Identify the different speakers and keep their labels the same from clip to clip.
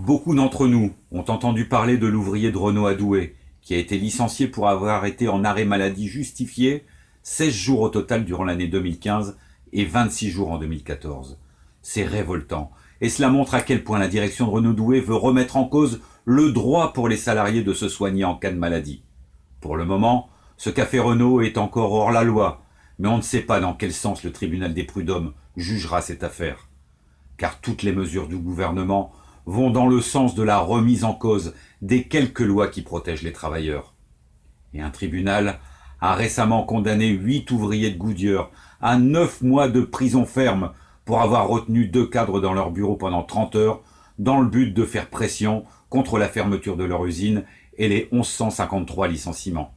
Speaker 1: Beaucoup d'entre nous ont entendu parler de l'ouvrier de Renault à Douai, qui a été licencié pour avoir été en arrêt maladie justifié 16 jours au total durant l'année 2015 et 26 jours en 2014. C'est révoltant, et cela montre à quel point la direction de Renault Douai veut remettre en cause le droit pour les salariés de se soigner en cas de maladie. Pour le moment, ce qu'a fait Renault est encore hors la loi, mais on ne sait pas dans quel sens le tribunal des prud'hommes jugera cette affaire. Car toutes les mesures du gouvernement vont dans le sens de la remise en cause des quelques lois qui protègent les travailleurs. Et un tribunal a récemment condamné 8 ouvriers de Goodyear à 9 mois de prison ferme pour avoir retenu 2 cadres dans leur bureau pendant 30 heures dans le but de faire pression contre la fermeture de leur usine et les 1153 licenciements.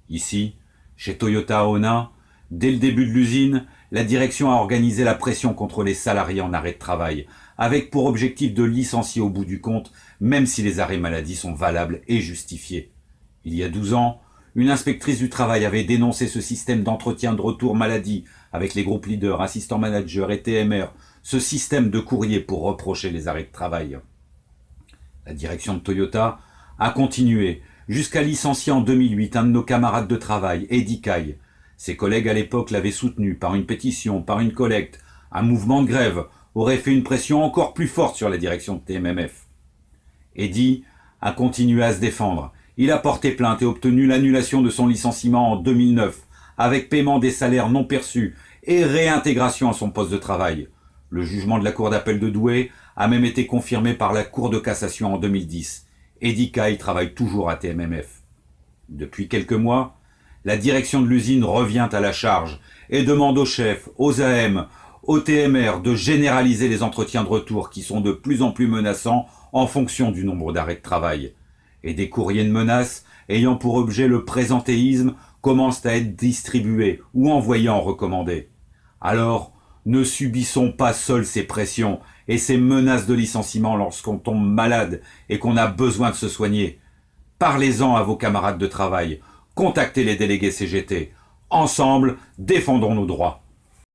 Speaker 1: Ici, chez Toyota à Onnin, dès le début de l'usine, la direction a organisé la pression contre les salariés en arrêt de travail, avec pour objectif de licencier au bout du compte, même si les arrêts maladie sont valables et justifiés. Il y a 12 ans, une inspectrice du travail avait dénoncé ce système d'entretien de retour maladie avec les groupes leaders, assistants managers et TMR, ce système de courrier pour reprocher les arrêts de travail. La direction de Toyota a continué jusqu'à licencier en 2008 un de nos camarades de travail, Eddie Kai. Ses collègues à l'époque l'avaient soutenu par une pétition, par une collecte. Un mouvement de grève aurait fait une pression encore plus forte sur la direction de TMMF. Eddie a continué à se défendre. Il a porté plainte et obtenu l'annulation de son licenciement en 2009, avec paiement des salaires non perçus et réintégration à son poste de travail. Le jugement de la Cour d'appel de Douai a même été confirmé par la Cour de cassation en 2010. Eddie Kai travaille toujours à TMMF. Depuis quelques mois, la direction de l'usine revient à la charge et demande aux chefs, aux AM, aux TMR de généraliser les entretiens de retour qui sont de plus en plus menaçants en fonction du nombre d'arrêts de travail. Et des courriers de menaces ayant pour objet le présentéisme commencent à être distribués ou envoyés en recommandé. Alors, ne subissons pas seuls ces pressions et ces menaces de licenciement lorsqu'on tombe malade et qu'on a besoin de se soigner. Parlez-en à vos camarades de travail. Contactez les délégués CGT. Ensemble, défendons nos droits.